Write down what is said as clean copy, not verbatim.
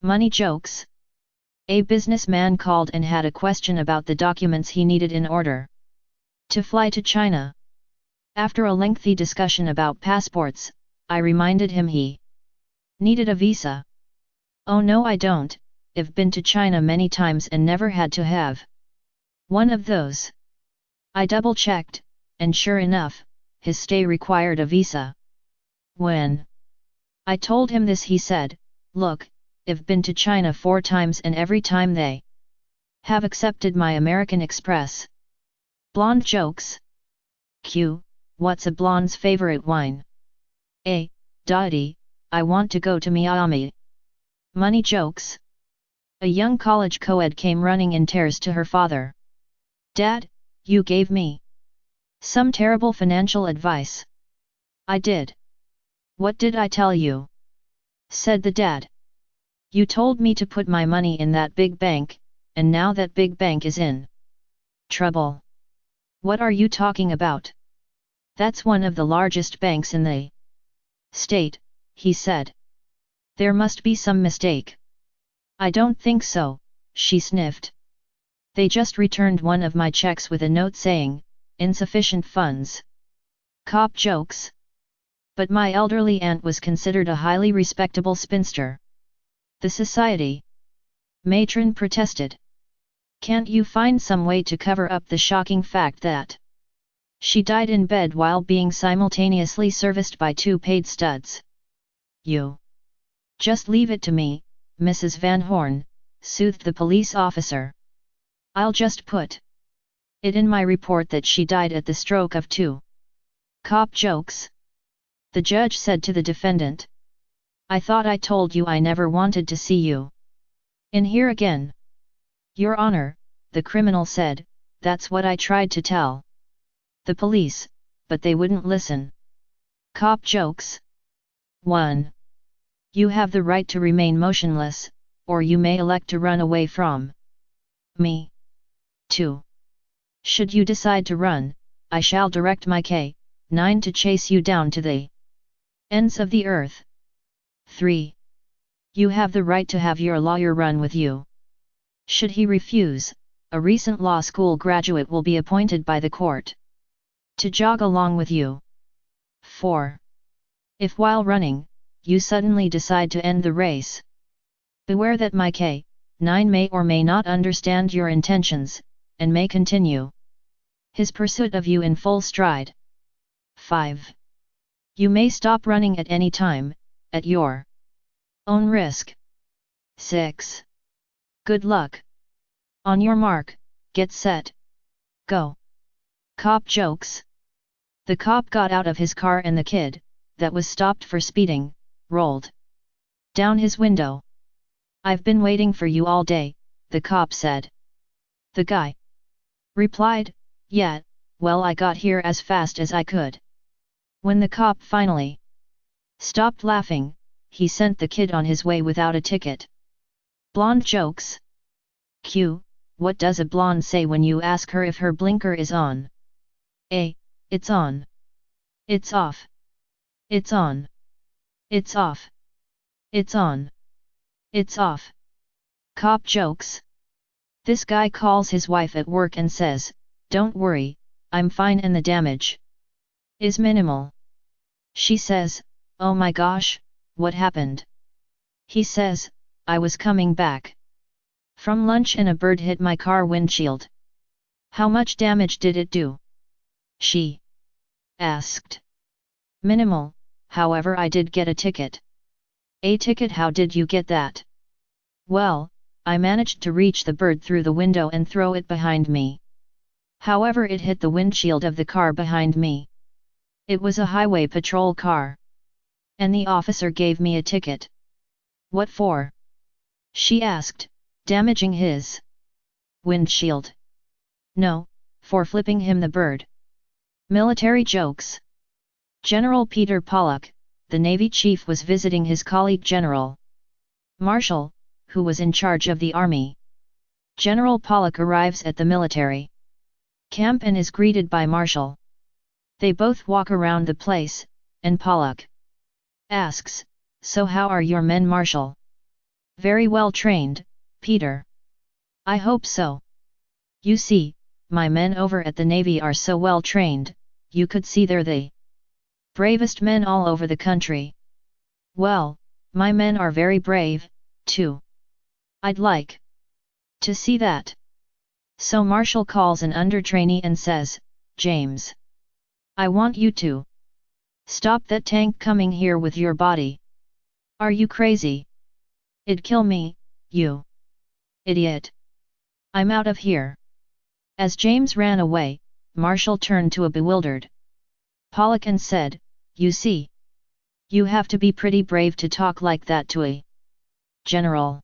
Money jokes. A businessman called and had a question about the documents he needed in order to fly to China. After a lengthy discussion about passports, I reminded him he needed a visa. Oh no, I don't. I've been to China many times and never had to have one of those. I double-checked, and sure enough, his stay required a visa. When I told him this, he said, "Look, I've been to China 4 times and every time they have accepted my American Express." Blonde jokes. Q. What's a blonde's favorite wine? A. Daddy, I want to go to Miami. Money jokes. A young college co-ed came running in tears to her father. "Dad, you gave me some terrible financial advice." "I did." "What did I tell you?" said the dad. "You told me to put my money in that big bank, and now that big bank is in trouble." "What are you talking about?" "That's one of the largest banks in the state," he said. "There must be some mistake." "I don't think so," she sniffed. "They just returned one of my checks with a note saying, insufficient funds." Cop jokes. But my elderly aunt was considered a highly respectable spinster. The society matron protested. "Can't you find some way to cover up the shocking fact that she died in bed while being simultaneously serviced by 2 paid studs?" "You just leave it to me, Mrs. Van Horn," soothed the police officer. "I'll just put it in my report that she died at the stroke of 2. Cop jokes. The judge said to the defendant, "I thought I told you I never wanted to see you in here again." "Your Honor," the criminal said, "that's what I tried to tell the police, but they wouldn't listen." Cop jokes. 1. You have the right to remain motionless, or you may elect to run away from me. 2. Should you decide to run, I shall direct my K-9 to chase you down to the ends of the earth. 3. You have the right to have your lawyer run with you. Should he refuse, a recent law school graduate will be appointed by the court to jog along with you. 4. If while running, you suddenly decide to end the race, beware that my K-9 may or may not understand your intentions, and may continue his pursuit of you in full stride. 5. You may stop running at any time, at your own risk. 6. Good luck. On your mark, get set, go. Cop jokes. The cop got out of his car and the kid, that was stopped for speeding, rolled down his window. "I've been waiting for you all day," the cop said. The guy replied, "Yeah, well, I got here as fast as I could." When the cop finally stopped laughing, he sent the kid on his way without a ticket. Blonde jokes. Q. What does a blonde say when you ask her if her blinker is on? A. It's on. It's off. It's on. It's off. It's on. It's off. Cop jokes. This guy calls his wife at work and says, "Don't worry, I'm fine and the damage is minimal." She says, "Oh my gosh, what happened?" He says, "I was coming back from lunch and a bird hit my car windshield." "How much damage did it do?" she asked. "Minimal, however I did get a ticket." "A ticket? How did you get that?" "Well, I managed to reach the bird through the window and throw it behind me. However, it hit the windshield of the car behind me. It was a highway patrol car. And the officer gave me a ticket." "What for?" she asked, "damaging his windshield?" "No, for flipping him the bird." Military jokes. General Peter Pollock, the Navy chief, was visiting his colleague General Marshall, who was in charge of the Army. General Pollock arrives at the military camp and is greeted by Marshall. They both walk around the place, and Pollock asks, "So how are your men, Marshall?" Very well trained, Peter. I hope so. You see, my men over at the Navy are so well trained, you could see they're the bravest men all over the country. Well, my men are very brave, too. I'd like to see that. So Marshall calls an under-trainee and says, James. I want you to stop that tank coming here with your body. Are you crazy? It'd kill me, you idiot. I'm out of here. As James ran away, Marshall turned to a bewildered Pollock and said, You see. You have to be pretty brave to talk like that to a general.